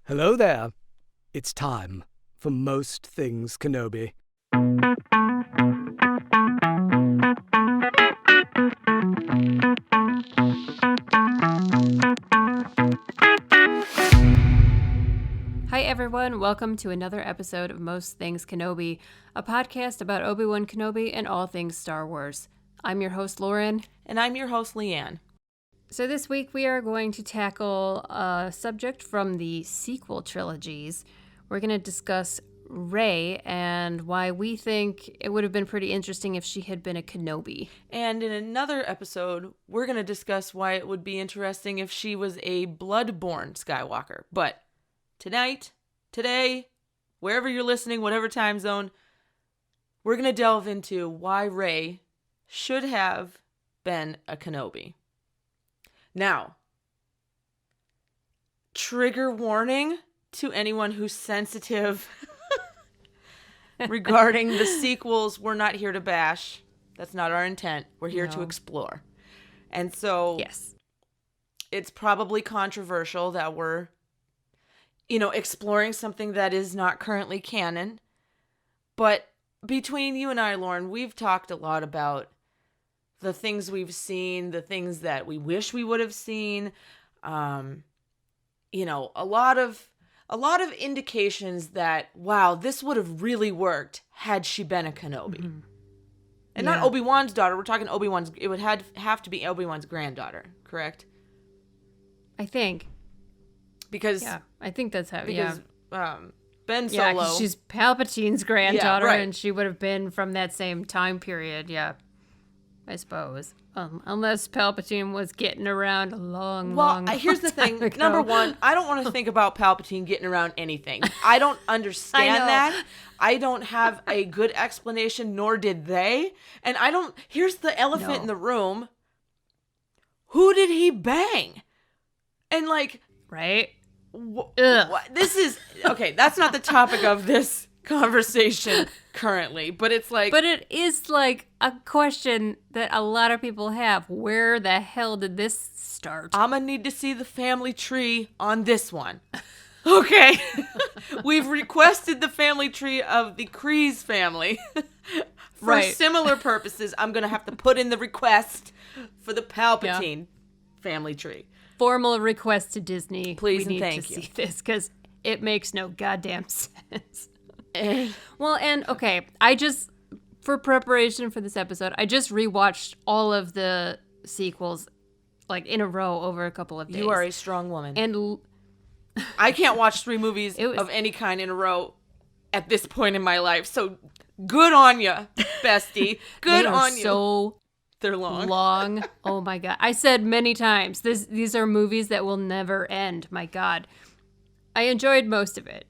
Hello there. It's time for Most Things Kenobi. Hi everyone, welcome to another episode of Most Things Kenobi, a podcast about Obi-Wan Kenobi and all things Star Wars. I'm your host Lauren. And I'm your host Leanne. So this week we are going to tackle a subject from the sequel trilogies. We're going to discuss Rey and why we think it would have been pretty interesting if she had been a Kenobi. And in another episode, we're going to discuss why it would be interesting if she was a blood-born Skywalker. But today, wherever you're listening, whatever time zone, we're going to delve into why Rey should have been a Kenobi. Now, trigger warning to anyone who's sensitive regarding the sequels. We're not here to bash. That's not our intent. We're here to explore. And so, yes, it's probably controversial that we're, exploring something that is not currently canon. But between you and I, Lauren, we've talked a lot about the things we've seen, the things that we wish we would have seen. A lot of indications that, wow, this would have really worked had she been a Kenobi. Mm-hmm. And not Obi-Wan's daughter. We're talking Obi-Wan's. It would have to be Obi-Wan's granddaughter, correct? I think. Because I think that's how. Ben Solo. Yeah, 'cause she's Palpatine's granddaughter, right. And she would have been from that same time period. Yeah, I suppose. Unless Palpatine was getting around a long here's the thing. Ago. Number one, I don't want to think about Palpatine getting around anything. I don't understand that. I don't have a good explanation, nor did they. And here's the elephant in the room. Who did he bang? And right? This is, okay, that's not the topic of this conversation currently, but it's But it is a question that a lot of people have. Where the hell did this start? I'm gonna need to see the family tree on this one. Okay. We've requested the family tree of the Reys family. For similar purposes, I'm gonna have to put in the request for the Palpatine family tree. Formal request to Disney. Please we and need thank to you. see this because it makes no goddamn sense. Well, and okay, for preparation for this episode, I just rewatched all of the sequels in a row over a couple of days. You are a strong woman. And I can't watch 3 movies of any kind in a row at this point in my life. So good on you, bestie. Good on you. They're long. Oh my God. I said many times, these are movies that will never end. My God. I enjoyed most of it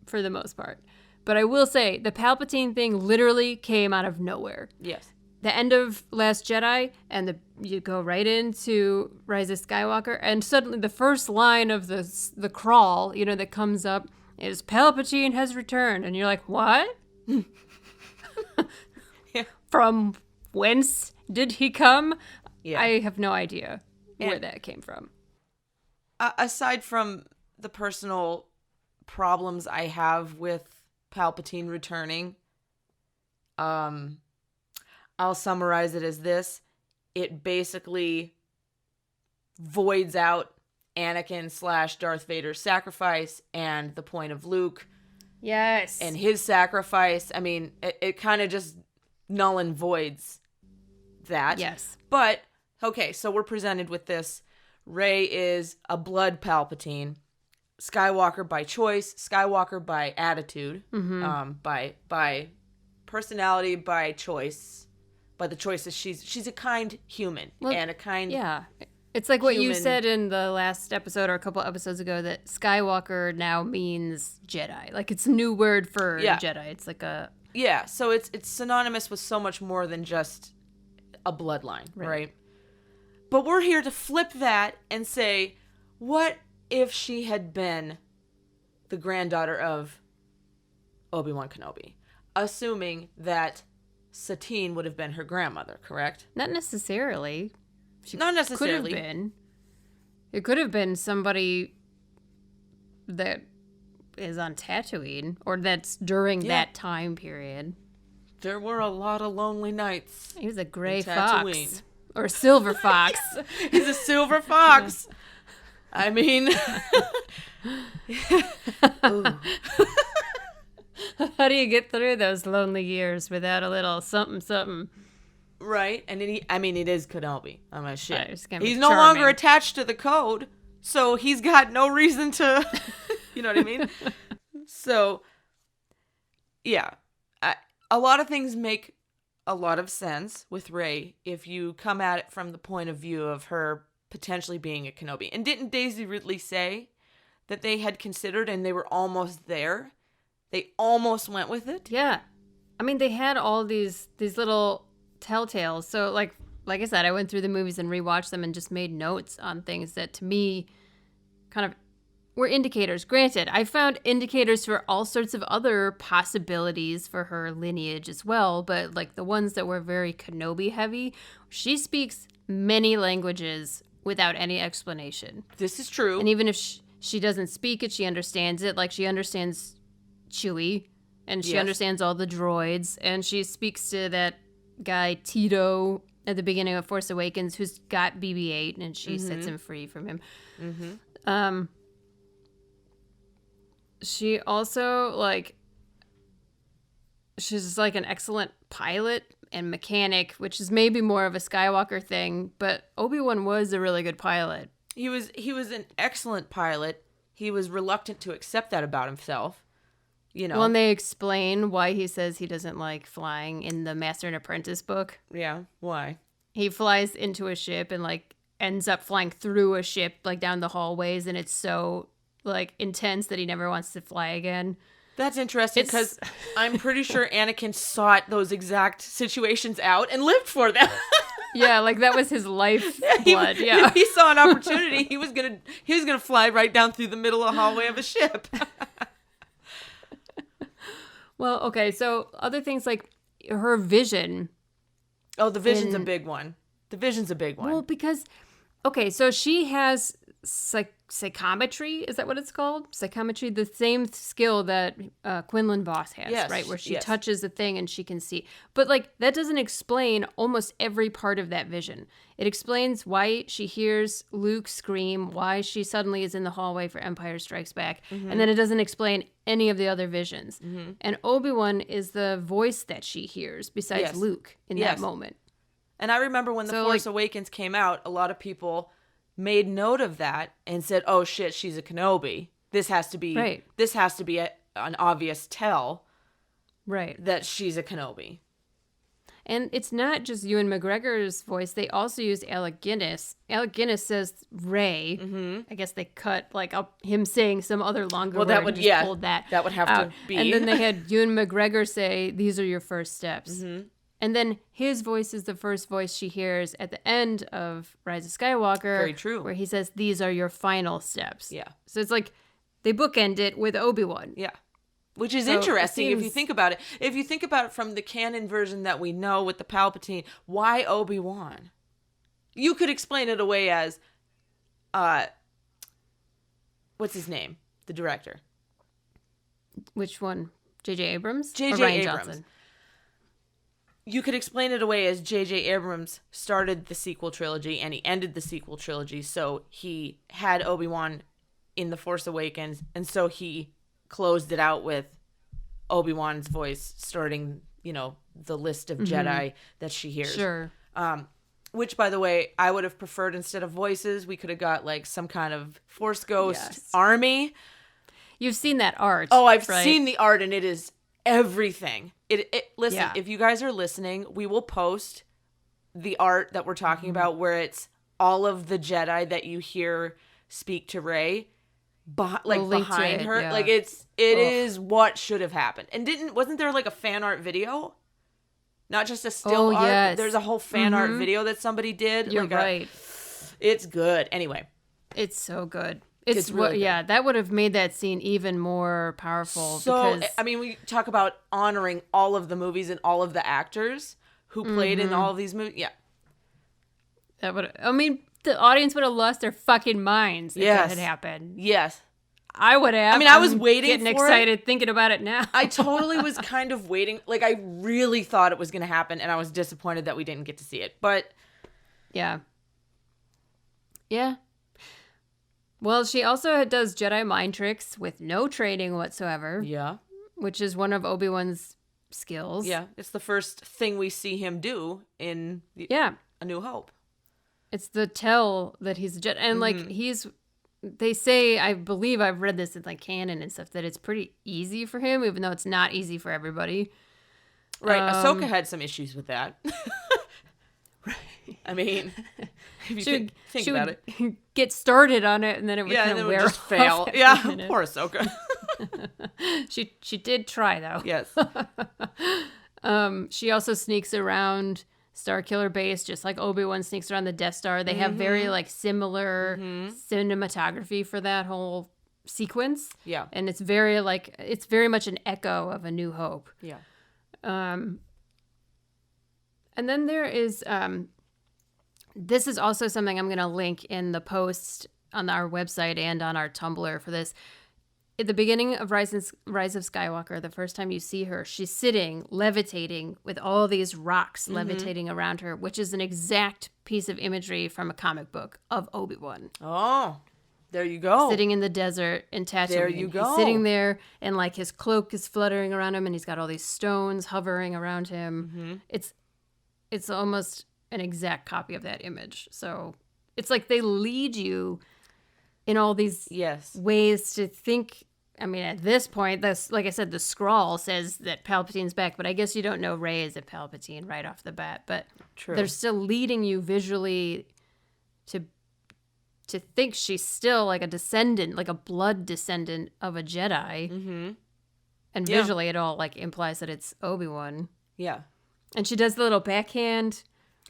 for the most part. But I will say the Palpatine thing literally came out of nowhere. Yes. The end of Last Jedi and you go right into Rise of Skywalker and suddenly the first line of the crawl, that comes up is Palpatine has returned. And you're like, what? Yeah. From whence did he come? Yeah. I have no idea where that came from. Aside from the personal problems I have with Palpatine returning, I'll summarize it as this. It basically voids out Anakin / Darth Vader's sacrifice and the point of Luke. Yes. And his sacrifice. I mean, it kind of just null and voids that. Yes. But, okay, so we're presented with this. Rey is a blood Palpatine. Skywalker by choice. Skywalker by attitude. Mm-hmm. By personality, by choice. By the choices. She's a kind human. And a kind... Yeah. It's like what you said in the last episode or a couple episodes ago that Skywalker now means Jedi. It's a new word for Jedi. It's like a... Yeah, so it's synonymous with so much more than just a bloodline, right? But we're here to flip that and say, what if she had been the granddaughter of Obi-Wan Kenobi? Assuming that Satine would have been her grandmother, correct? Not necessarily. Not necessarily. Could have been. It could have been somebody that is on Tatooine, or that's during that time period. There were a lot of lonely nights. He was a gray in fox. Tatooine. Or silver fox. He's a silver fox. I mean... How do you get through those lonely years without a little something, something? Right, and it is Kenobi. I'm like, shit. He's no charming. longer attached to the code, so he's got no reason to... You know what I mean? So, yeah. A lot of things make a lot of sense with Rey if you come at it from the point of view of her potentially being a Kenobi. And didn't Daisy Ridley say that they had considered and they were almost there? They almost went with it? Yeah. I mean, they had all these little telltales. So, like I said, I went through the movies and rewatched them and just made notes on things that, to me, kind of were indicators. Granted, I found indicators for all sorts of other possibilities for her lineage as well, but like the ones that were very Kenobi heavy, she speaks many languages without any explanation. This is true. And even if she doesn't speak it, she understands it. Like, she understands Chewie, and she understands all the droids, and she speaks to that guy Tito at the beginning of Force Awakens who's got BB-8, and she sets him free from him. She also, like, she's like an excellent pilot and mechanic, which is maybe more of a Skywalker thing, but Obi-Wan was a really good pilot. He was an excellent pilot. He was reluctant to accept that about himself. You know. Well, and they explain why he says he doesn't like flying in the Master and Apprentice book. Yeah, why? He flies into a ship and, like, ends up flying through a ship, like, down the hallways, and it's so, like, intense that he never wants to fly again. That's interesting because I'm pretty sure Anakin sought those exact situations out and lived for them. Yeah, like that was his lifeblood. Yeah, if he saw an opportunity, he was gonna fly right down through the middle of the hallway of a ship. Well, okay, so other things like her vision. Oh, the vision's a big one. The vision's a big one. Well, because, okay, so she has psychometry. Is that what it's called? Psychometry, the same skill that Quinlan Voss has, yes, right? Where she touches the thing and she can see. But, like, that doesn't explain almost every part of that vision. It explains why she hears Luke scream, why she suddenly is in the hallway for Empire Strikes Back, and then it doesn't explain any of the other visions. And Obi-Wan is the voice that she hears besides Luke in that moment. And I remember when the Force Awakens came out, a lot of people made note of that and said, "Oh shit, she's a Kenobi. This has to be an obvious tell, right? That she's a Kenobi." And it's not just Ewan McGregor's voice; they also used Alec Guinness. Alec Guinness says Rey. I guess they cut like up him saying some other longer word. That would and just pulled that would have out. to be. And then they had Ewan McGregor say, "These are your first steps." And then his voice is the first voice she hears at the end of Rise of Skywalker. Very true. Where he says, "These are your final steps." Yeah. So it's like they bookend it with Obi-Wan. Yeah. Which is interesting if you think about it. If you think about it from the canon version that we know with the Palpatine, why Obi-Wan? You could explain it away as, what's his name? The director. Which one? J.J. Abrams? J.J. Or Rian Abrams. Johnson? You could explain it away as J.J. Abrams started the sequel trilogy and he ended the sequel trilogy, so he had Obi-Wan in The Force Awakens, and so he closed it out with Obi-Wan's voice starting, the list of Jedi that she hears. Sure. Which, by the way, I would have preferred instead of voices, we could have got like some kind of Force Ghost army. You've seen that art. Oh, I've seen the art, and it is everything. Listen, Yeah. if you guys are listening, we will post the art that we're talking about where it's all of the Jedi that you hear speak to Rey behind her. Yeah. Like it is what should have happened. And wasn't there like a fan art video? Not just a still art. Yes. There's a whole fan art video that somebody did. You're right. It's good. Anyway. It's so good. It's really good. That would have made that scene even more powerful. So, because... I mean, we talk about honoring all of the movies and all of the actors who played in all of these movies. Yeah. The audience would have lost their fucking minds if that had happened. Yes. I would have. I mean, I was waiting getting for excited thinking about it now. I totally was kind of waiting. Like, I really thought it was going to happen, and I was disappointed that we didn't get to see it. But yeah. Yeah. Well, she also does Jedi mind tricks with no training whatsoever. yeah. Which is one of Obi-Wan's skills. Yeah. It's the first thing we see him do in Yeah. A New Hope. It's the tell that he's a Jedi. And, like, they say, I believe I've read this in, like, canon and stuff, that it's pretty easy for him, even though it's not easy for everybody. Right. Ahsoka had some issues with that. Right. I mean, if you think she about would it. get started on it, and then it would Yeah, kind and of then it wear would just off fail. after Yeah, a minute. poor Ahsoka. She did try, though. Yes. She also sneaks around Starkiller Base, just like Obi-Wan sneaks around the Death Star. They have very, like, similar cinematography for that whole sequence. Yeah. And it's very, like, it's very much an echo of A New Hope. Yeah. And then there is, this is also something I'm going to link in the post on our website and on our Tumblr for this. At the beginning of Rise of Skywalker, the first time you see her, she's sitting, levitating, with all these rocks levitating around her, which is an exact piece of imagery from a comic book of Obi-Wan. Oh, there you go. Sitting in the desert in Tatooine. There you go. He's sitting there, and, like, his cloak is fluttering around him, and he's got all these stones hovering around him. It's almost an exact copy of that image. So it's like they lead you in all these ways to think. I mean, at this point, this, like I said, the scroll says that Palpatine's back, but I guess you don't know Rey is a Palpatine right off the bat. But they're still leading you visually to think she's still like a descendant, like a blood descendant of a Jedi. And visually, it all like implies that it's Obi-Wan. Yeah. And she does the little backhand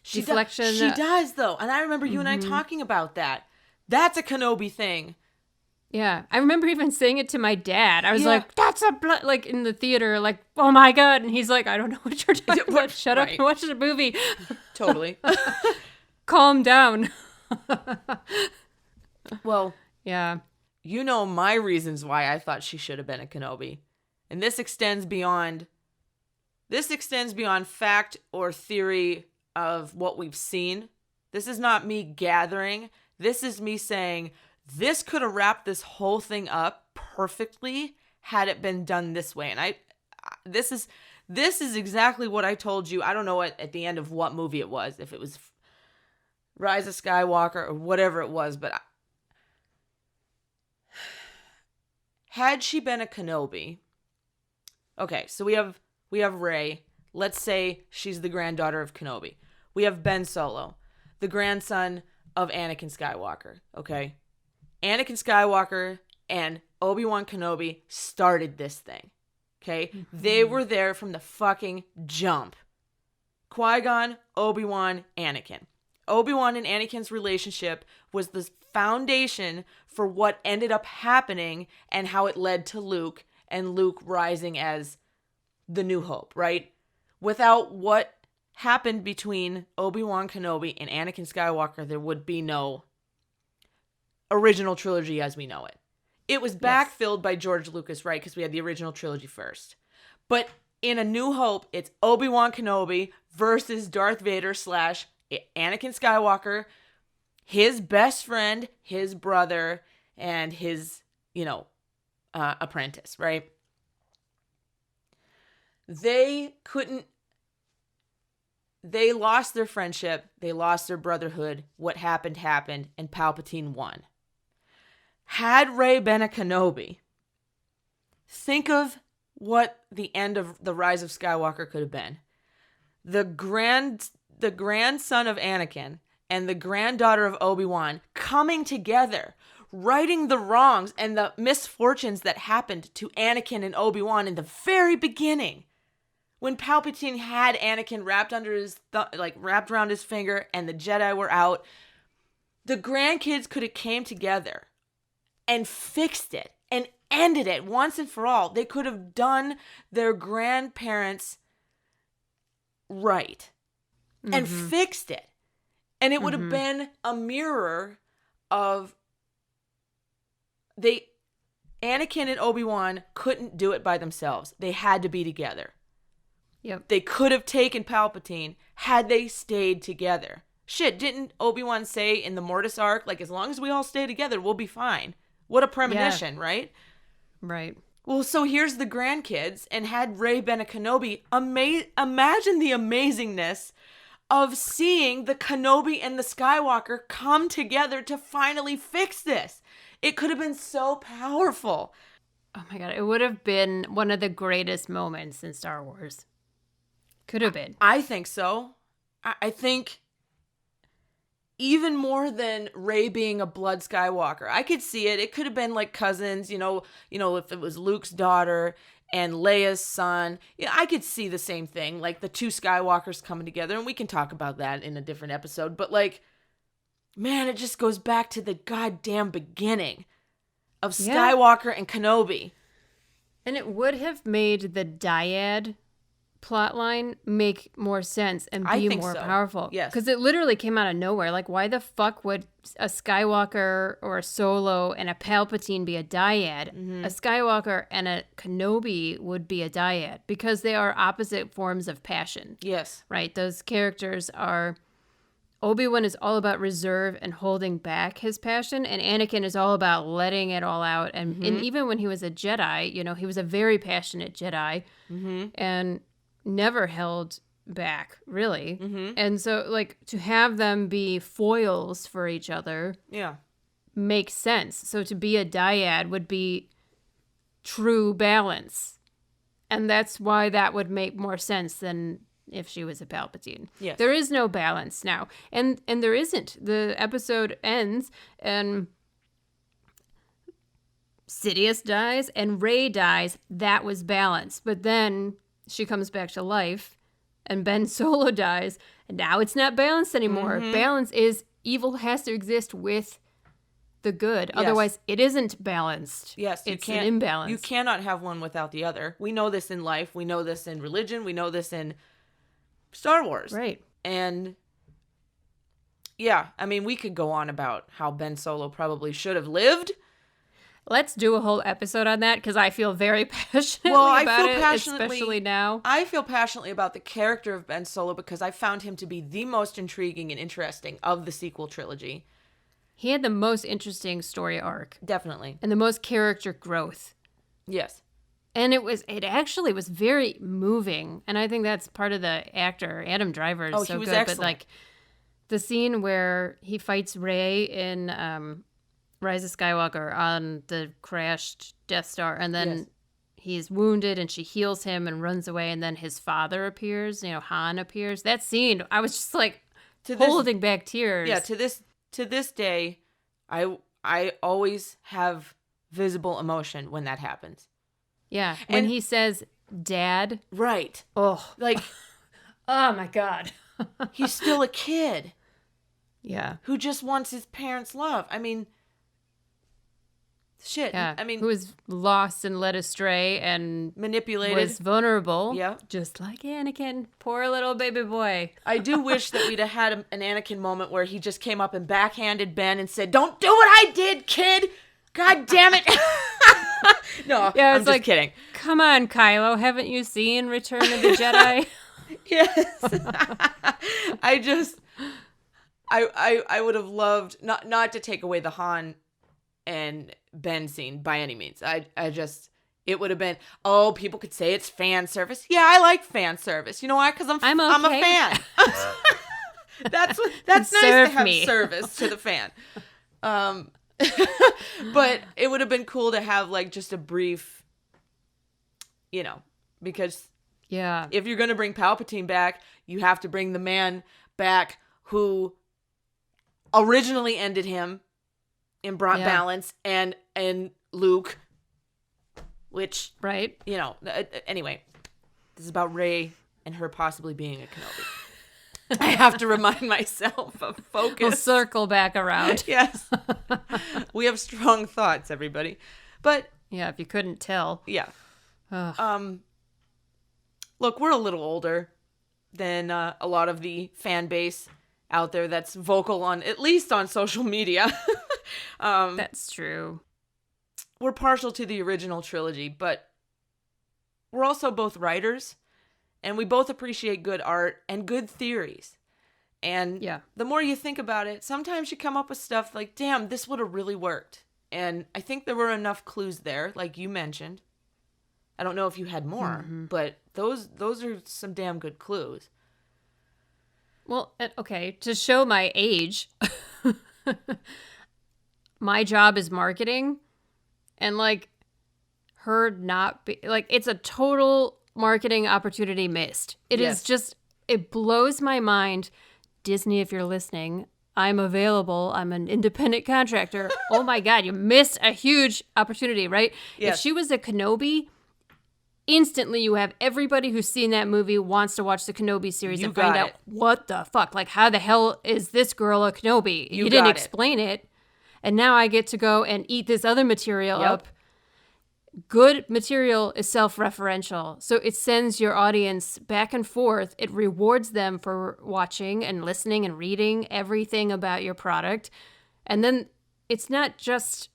deflection. She does, though. And I remember you and I talking about that. That's a Kenobi thing. Yeah. I remember even saying it to my dad. I was like, that's a blood, like in the theater, like, oh my God. And he's like, I don't know what you're talking about. Shut up and watch the movie. Totally. Calm down. Well, yeah. You know my reasons why I thought she should have been a Kenobi. And this extends beyond fact or theory of what we've seen. This is not me gathering. This is me saying this could have wrapped this whole thing up perfectly had it been done this way. And this is exactly what I told you. I don't know at the end of what movie it was, if it was Rise of Skywalker or whatever it was, but had she been a Kenobi. Okay, so we have Rey. Let's say she's the granddaughter of Kenobi. We have Ben Solo, the grandson of Anakin Skywalker, okay? Anakin Skywalker and Obi-Wan Kenobi started this thing, okay? They were there from the fucking jump. Qui-Gon, Obi-Wan, Anakin. Obi-Wan and Anakin's relationship was the foundation for what ended up happening and how it led to Luke and Luke rising as the New Hope, right? Without what happened between Obi-Wan Kenobi and Anakin Skywalker, there would be no original trilogy as we know it. It was backfilled by George Lucas, right? Because we had the original trilogy first. But in A New Hope, it's Obi-Wan Kenobi versus Darth Vader / Anakin Skywalker, his best friend, his brother, and his, apprentice, right? They lost their friendship, they lost their brotherhood, what happened, and Palpatine won. Had Rey been a Kenobi, think of what the end of the Rise of Skywalker could have been. The grandson of Anakin and the granddaughter of Obi-Wan coming together, righting the wrongs and the misfortunes that happened to Anakin and Obi-Wan in the very beginning. When Palpatine had Anakin wrapped under his wrapped around his finger and the Jedi were out, the grandkids could have came together and fixed it and ended it once and for all. They could have done their grandparents right and fixed it. And it would have been a mirror of Anakin and Obi-Wan couldn't do it by themselves. They had to be together. Yep. They could have taken Palpatine had they stayed together. Shit, didn't Obi-Wan say in the Mortis arc, like, as long as we all stay together, we'll be fine? What a premonition, right? Right. Well, so here's the grandkids, and had Rey been a Kenobi, imagine the amazingness of seeing the Kenobi and the Skywalker come together to finally fix this. It could have been so powerful. Oh my God. It would have been one of the greatest moments in Star Wars. Could have been. I think so. I think even more than Rey being a blood Skywalker. I could see it. It could have been like cousins, you know, if it was Luke's daughter and Leia's son. Yeah, I could see the same thing, like the two Skywalkers coming together, and we can talk about that in a different episode. But like, man, it just goes back to the goddamn beginning of Skywalker and Kenobi. And it would have made the dyad plotline make more sense and be more powerful. Yes. Because it literally came out of nowhere. Like, why the fuck would a Skywalker or a Solo and a Palpatine be a dyad? Mm-hmm. A Skywalker and a Kenobi would be a dyad because they are opposite forms of passion. Yes. Right? Those characters are... Obi-Wan is all about reserve and holding back his passion, and Anakin is all about letting it all out. And, and even when he was a Jedi, you know, he was a very passionate Jedi and never held back, really. And so, like, to have them be foils for each other makes sense. So to be a dyad would be true balance. And that's why that would make more sense than if she was a Palpatine. Yes. There is no balance now. And there isn't. The episode ends and Sidious dies and Rey dies. That was balance. But then she comes back to life and Ben Solo dies. And now it's not balanced anymore. Balance is evil has to exist with the good. Yes. Otherwise, it isn't balanced. Yes. It's an imbalance. You cannot have one without the other. We know this in life. We know this in religion. We know this in Star Wars. Right. And yeah, I mean, we could go on about how Ben Solo probably should have lived. Let's do a whole episode on that because I feel very passionately about it, especially now. I feel passionately about the character of Ben Solo because I found him to be the most intriguing and interesting of the sequel trilogy. He had the most interesting story arc. Definitely. And the most character growth. Yes. And it actually was very moving. And I think that's part of the actor. Adam Driver is so he was good. excellent. But like the scene where he fights Rey in Rise of Skywalker on the crashed Death Star, and then he's wounded and she heals him and runs away, and then his father appears, Han appears. That scene, I was just like holding back tears. Yeah, to this day, I always have visible emotion when that happens. Yeah, when he says, Dad. Right. Oh. Like, oh my God. He's still a kid. Yeah. Who just wants his parents' love. I mean, shit. Yeah. I mean, who was lost and led astray and manipulated. Was vulnerable. Yeah. Just like Anakin. Poor little baby boy. I do wish that we'd have had an Anakin moment where he just came up and backhanded Ben and said, "Don't do what I did, kid. God damn it." No, yeah, I'm just kidding. Come on, Kylo. Haven't you seen Return of the Jedi? Yes. I would have loved, not to take away the Han and Ben scene by any means. It would have been, people could say it's fan service. Yeah, I like fan service. You know why? Because I'm a fan. That's nice to have service to the fan. But it would have been cool to have like just a brief, because if you're going to bring Palpatine back, you have to bring the man back who originally ended him and brought balance, and Luke, which, right. Anyway, this is about Rey and her possibly being a Kenobi. I have to remind myself of focus. We'll circle back around. Yes. We have strong thoughts, everybody. But yeah, if you couldn't tell. Yeah. Look, we're a little older than a lot of the fan base out there that's vocal on, at least on social media. That's true. we're partial to the original trilogy, but we're also both writers, and we both appreciate good art and good theories. And the more you think about it, sometimes you come up with stuff like, damn, this would have really worked. And I think there were enough clues there, like you mentioned. I don't know if you had more, but those are some damn good clues. Well, okay, to show my age, my job is marketing, and like her not be like, it's a total marketing opportunity missed. It is just, it blows my mind. Disney, if you're listening, I'm available. I'm an independent contractor. Oh my God, you missed a huge opportunity, right? Yes. If she was a Kenobi, instantly you have everybody who's seen that movie wants to watch the Kenobi series and find out what the fuck. Like, how the hell is this girl a Kenobi? You didn't explain it. And now I get to go and eat this other material up. Good material is self-referential. So it sends your audience back and forth. It rewards them for watching and listening and reading everything about your product. And then it's not just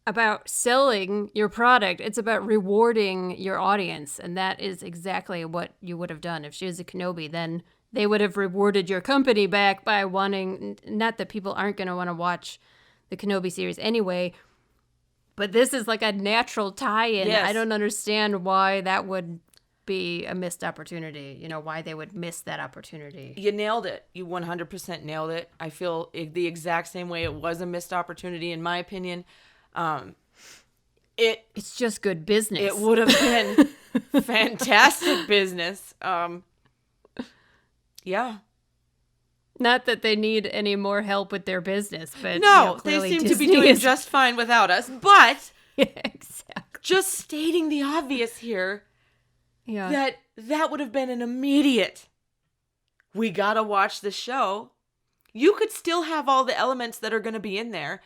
about selling your product. It's about rewarding your audience. And that is exactly what you would have done. If she was a Kenobi, then they would have rewarded your company back by wanting, not that people aren't going to want to watch the Kenobi series anyway, but this is like a natural tie-in. Yes. I don't understand why that would be a missed opportunity. You know, why they would miss that opportunity. You nailed it. You 100% nailed it. I feel the exact same way. It was a missed opportunity, in my opinion. It's just good business. It would have been fantastic business. Yeah. Not that they need any more help with their business, but no, they clearly seem Disney to be doing is... just fine without us. But exactly. Just stating the obvious here, that would have been an immediate, we gotta watch the show. You could still have all the elements that are going to be in there.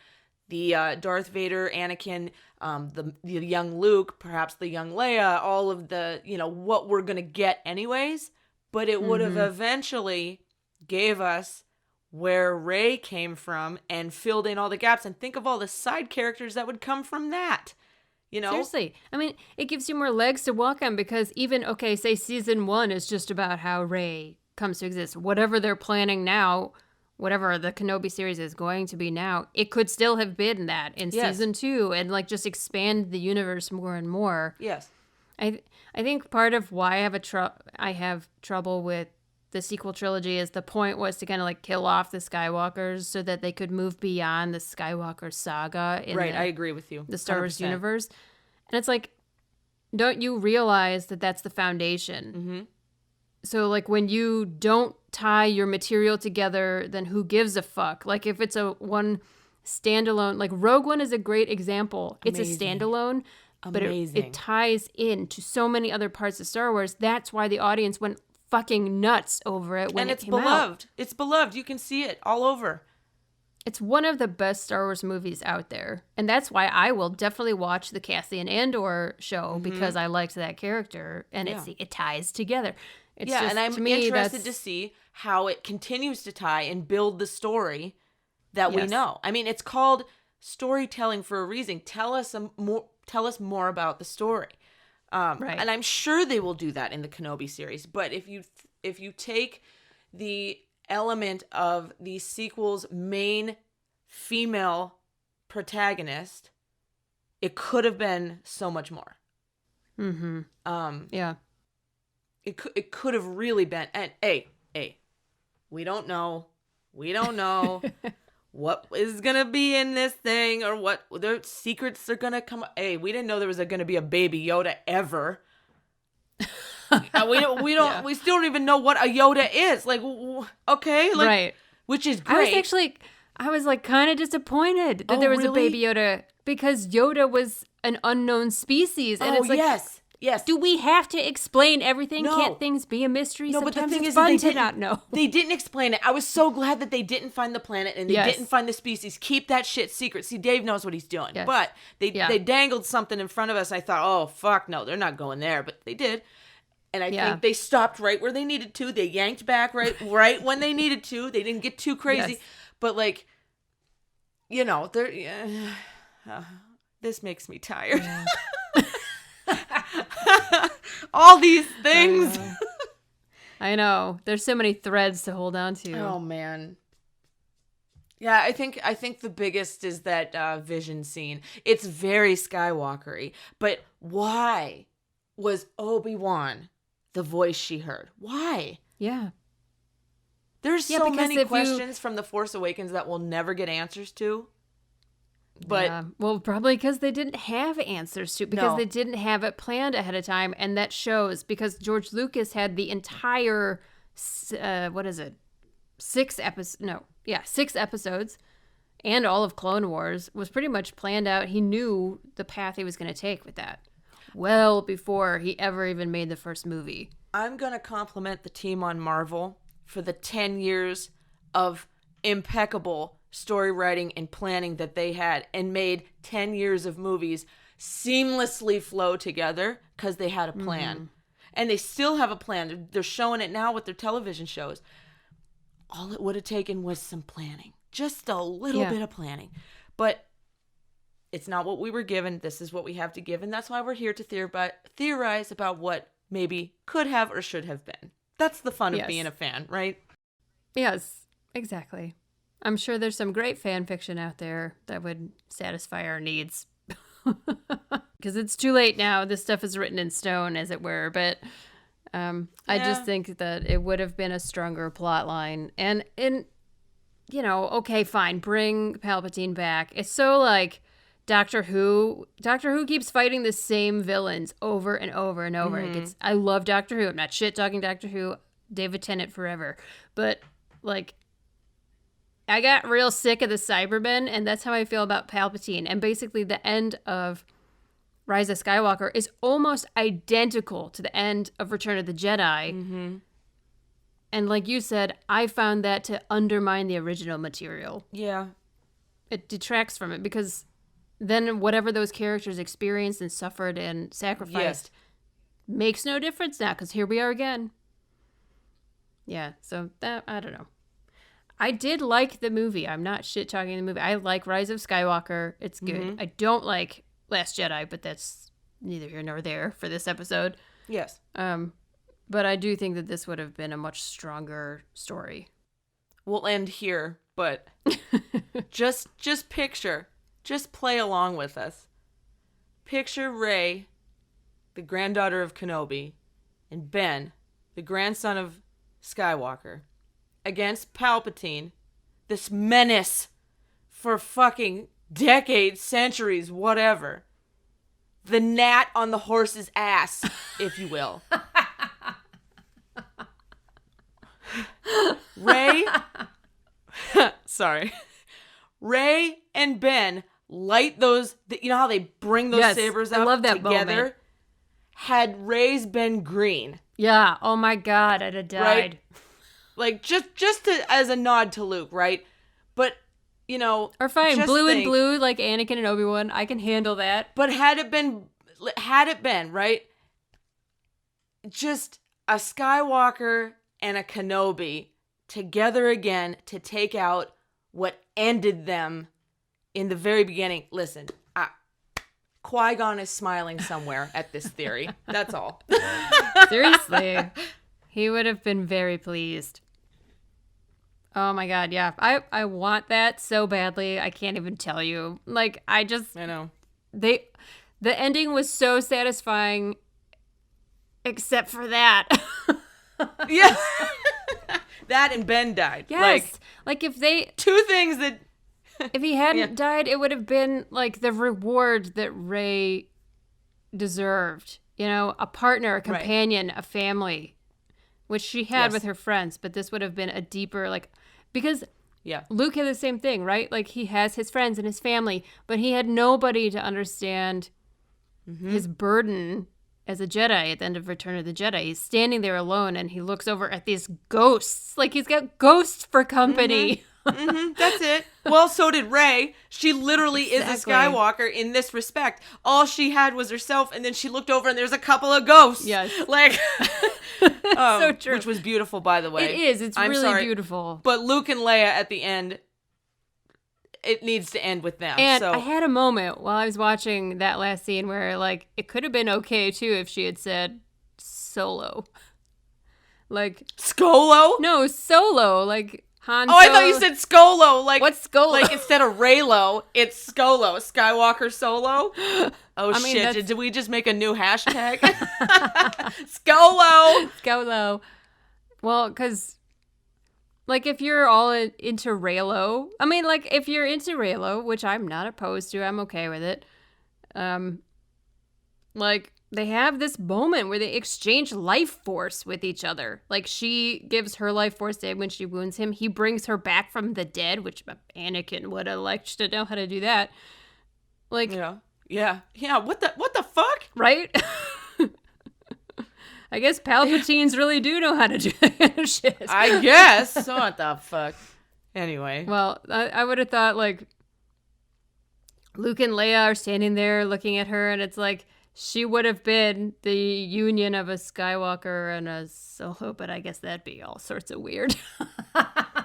The Darth Vader, Anakin, the young Luke, perhaps the young Leia, all of the, what we're going to get anyways. But it would have eventually gave us where Rey came from and filled in all the gaps. And think of all the side characters that would come from that. Seriously. I mean, it gives you more legs to walk on because even, say season 1 is just about how Rey comes to exist. Whatever they're planning now, whatever the Kenobi series is going to be now, it could still have been that in season 2 and just expand the universe more and more. Yes. I think part of why I have trouble with the sequel trilogy is the point was to kind of kill off the Skywalkers so that they could move beyond the Skywalker saga in I agree with you. The Star 100%. Wars universe. And it's don't you realize that that's the foundation? Mm-hmm. So when you don't tie your material together, then who gives a fuck? If it's a one standalone, Rogue One is a great example. Amazing. It's a standalone, but it ties into so many other parts of Star Wars. That's why the audience went fucking nuts over it when it came beloved. out. It's beloved. You can see it all over. It's one of the best Star Wars movies out there. And that's why I will definitely watch the Cassian Andor show because I liked that character and it ties together. It's just, and I'm to me, interested to see how it continues to tie and build the story that we know. I mean, it's called storytelling for a reason. Tell us more about the story. Right. And I'm sure they will do that in the Kenobi series. But if you take the element of the sequel's main female protagonist, it could have been so much more. Mm-hmm. Yeah. It could have really been. And hey, we don't know what is gonna be in this thing or what their secrets are gonna come. Hey, we didn't know there was gonna be a baby Yoda ever. We still don't even know what a Yoda is. Right. Which is great. I was kind of disappointed that there was a baby Yoda because Yoda was an unknown species, and Yes. Do we have to explain everything? No. Can't things be a mystery? No, Sometimes but the thing it's is fun they to not know. They didn't explain it. I was so glad that they didn't find the planet and they didn't find the species. Keep that shit secret. See, Dave knows what he's doing. Yes. But they dangled something in front of us. I thought, oh, fuck, no, they're not going there. But they did. And I think they stopped right where they needed to. They yanked back right when they needed to. They didn't get too crazy. Yes. But, this makes me tired. Yeah. All these things. I know. There's so many threads to hold on to. Oh, man. Yeah, I think the biggest is that vision scene. It's very Skywalker-y. But why was Obi-Wan the voice she heard? Why? Yeah. There's so many questions from The Force Awakens that we'll never get answers to. But yeah. Well, probably because they didn't have answers to it, because they didn't have it planned ahead of time. And that shows because George Lucas had the entire, 6 episodes and all of Clone Wars was pretty much planned out. He knew the path he was going to take with that well before he ever even made the first movie. I'm going to compliment the team on Marvel for the 10 years of impeccable story writing and planning that they had and made 10 years of movies seamlessly flow together because they had a plan. Mm-hmm. And they still have a plan. They're showing it now with their television shows. All it would have taken was some planning. Just a little bit of planning. But it's not what we were given. This is what we have to give. And that's why we're here to theorize about what maybe could have or should have been. That's the fun of being a fan, right? Yes, exactly. I'm sure there's some great fan fiction out there that would satisfy our needs. Because it's too late now. This stuff is written in stone, as it were. But I just think that it would have been a stronger plot line. And okay, fine, bring Palpatine back. It's so like Doctor Who. Doctor Who keeps fighting the same villains over and over and over. Mm-hmm. I love Doctor Who. I'm not shit-talking Doctor Who. David Tennant forever. But, like, I got real sick of the Cybermen, and that's how I feel about Palpatine. And basically the end of Rise of Skywalker is almost identical to the end of Return of the Jedi. Mm-hmm. And like you said, I found that to undermine the original material. Yeah. It detracts from it because then whatever those characters experienced and suffered and sacrificed makes no difference now because here we are again. Yeah, so that, I don't know. I did like the movie. I'm not shit-talking the movie. I like Rise of Skywalker. It's good. Mm-hmm. I don't like Last Jedi, but that's neither here nor there for this episode. Yes. But I do think that this would have been a much stronger story. We'll end here, but just play along with us. Picture Rey, the granddaughter of Kenobi, and Ben, the grandson of Skywalker, against Palpatine, this menace for fucking decades, centuries, whatever. The gnat on the horse's ass, if you will. Rey and Ben light those, you know how they bring those sabers up I love that together? Moment. Had Rey's been green. Yeah, oh my God, I'd have died. Right? Like, just as a nod to Luke, right? But, or fine, blue and blue, like Anakin and Obi-Wan, I can handle that. But had it been, right? Just a Skywalker and a Kenobi together again to take out what ended them in the very beginning. Listen, Qui-Gon is smiling somewhere at this theory. That's all. Seriously. He would have been very pleased. Oh my God, yeah. I want that so badly. I can't even tell you. Like, I know. The ending was so satisfying except for that. Yeah. That and Ben died. Yes. Like if they... Two things that... If he hadn't died, it would have been like the reward that Rey deserved. A partner, a companion, a family, which she had with her friends. But this would have been a deeper, because Luke had the same thing, right? Like he has his friends and his family, but he had nobody to understand his burden as a Jedi at the end of Return of the Jedi. He's standing there alone and he looks over at these ghosts. Like he's got ghosts for company. Mm-hmm. Mm-hmm, that's it. Well, so did Rey. She literally is a Skywalker in this respect. All she had was herself, and then she looked over and there's a couple of ghosts. Yes. So true. Which was beautiful, by the way. It is. It's really beautiful. But Luke and Leia at the end, it needs to end with them. And so I had a moment while I was watching that last scene where, like, it could have been okay, too, if she had said Solo. Like... Skolo? No, Solo. Like, Han Oh, I thought you said Skolo. Like, what's Skolo? Like, instead of Reylo, it's Skolo. Skywalker Solo? Oh, I mean, shit. Did we just make a new hashtag? Skolo! Skolo. Well, because... Like, if you're all into Reylo, I mean, like, if you're into Reylo, which I'm not opposed to, I'm okay with it. Like, they have this moment where they exchange life force with each other. Like, she gives her life force to him when she wounds him. He brings her back from the dead, which Anakin would have liked to know how to do that. Like, yeah. What the fuck? Right? I guess Palpatines really do know how to do that kind of shit. I guess. What the fuck? Anyway. Well, I would have thought, like, Luke and Leia are standing there looking at her, and it's like, she would have been the union of a Skywalker and a Solo, but I guess that'd be all sorts of weird.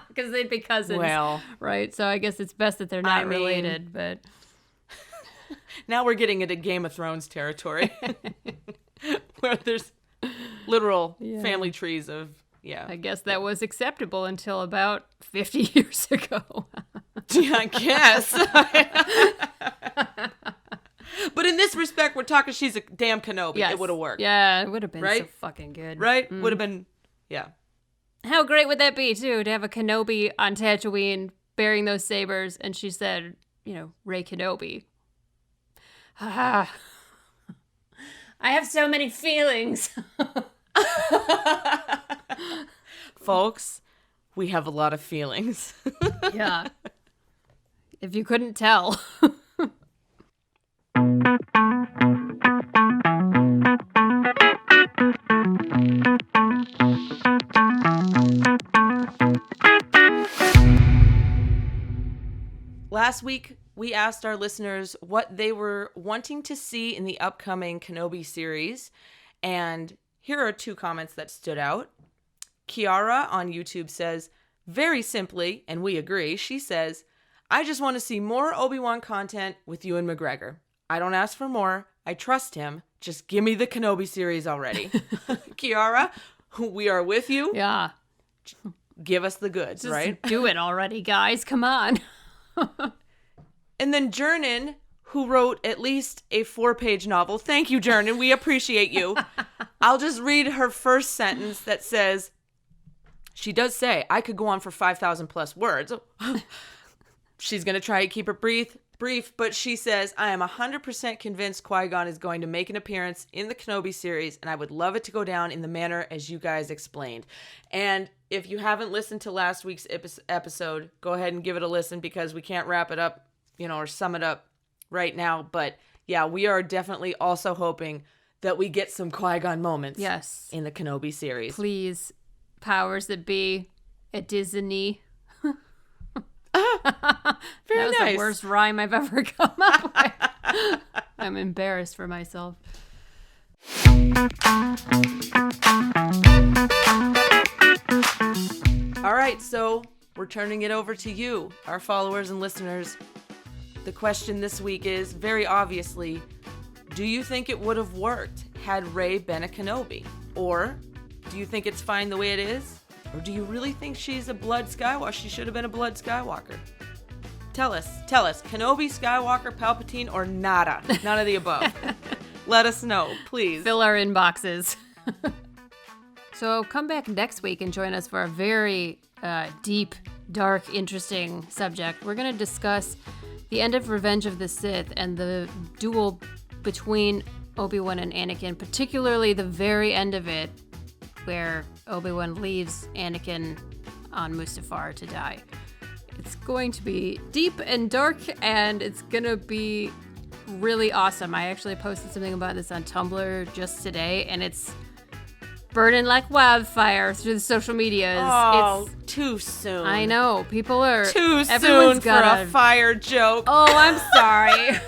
Because they'd be cousins, right? So I guess it's best that they're not related, but... Now we're getting into Game of Thrones territory. Where there's... literal family trees of, I guess that was acceptable until about 50 years ago. Yeah, I guess. But in this respect, we're talking she's a damn Kenobi. Yes. It would have worked. Yeah, it would have been right? so fucking good. Right? Would have been, How great would that be, too, to have a Kenobi on Tatooine bearing those sabers, and she said, Rey Kenobi. Ha I have so many feelings. Folks, we have a lot of feelings. Yeah. If you couldn't tell. Last week, we asked our listeners what they were wanting to see in the upcoming Kenobi series, and here are 2 comments that stood out. Kiara on YouTube says, very simply, and we agree, she says, I just want to see more Obi-Wan content with Ewan McGregor. I don't ask for more. I trust him. Just give me the Kenobi series already. Kiara, we are with you. Yeah. Give us the goods, Just right? do it already, guys. Come on. And then Jernan, who wrote at least a 4-page novel. Thank you, Jernan. We appreciate you. I'll just read her first sentence that says, she does say, I could go on for 5,000 plus words. She's going to try to keep it brief, but she says, I am 100% convinced Qui-Gon is going to make an appearance in the Kenobi series, and I would love it to go down in the manner as you guys explained. And if you haven't listened to last week's episode, go ahead and give it a listen, because we can't wrap it up, or sum it up right now. But yeah, we are definitely also hoping that we get some Qui-Gon moments in the Kenobi series. Please, powers that be at Disney. Very that was the worst rhyme I've ever come up with. I'm embarrassed for myself. All right, so we're turning it over to you, our followers and listeners. The question this week is, very obviously, do you think it would have worked had Rey been a Kenobi? Or do you think it's fine the way it is? Or do you really think she's a blood Skywalker? She should have been a blood Skywalker. Tell us, Kenobi, Skywalker, Palpatine, or nada? None of the above. Let us know, please. Fill our inboxes. So come back next week and join us for a very deep, dark, interesting subject. We're going to discuss the end of Revenge of the Sith and the duel between Obi-Wan and Anakin, particularly the very end of it, where Obi-Wan leaves Anakin on Mustafar to die. It's going to be deep and dark, and it's going to be really awesome. I actually posted something about this on Tumblr just today, and it's burning like wildfire through the social medias. Oh, it's too soon. I know. People are... Too soon for a fire joke. Oh, I'm sorry.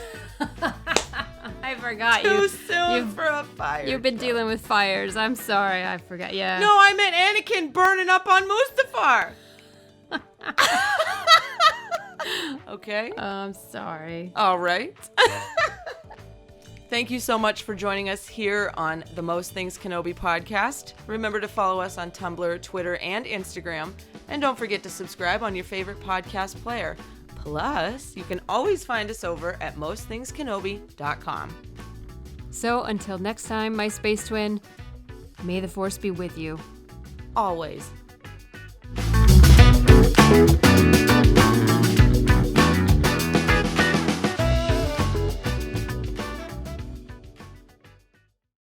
I forgot. Too soon for a fire You've been dealing with fires. I'm sorry. I forgot. Yeah. No, I meant Anakin burning up on Mustafar. Okay? I'm sorry. All right. Thank you so much for joining us here on the Most Things Kenobi podcast. Remember to follow us on Tumblr, Twitter, and Instagram. And don't forget to subscribe on your favorite podcast player. Plus, you can always find us over at mostthingskenobi.com. So until next time, my space twin, may the Force be with you. Always.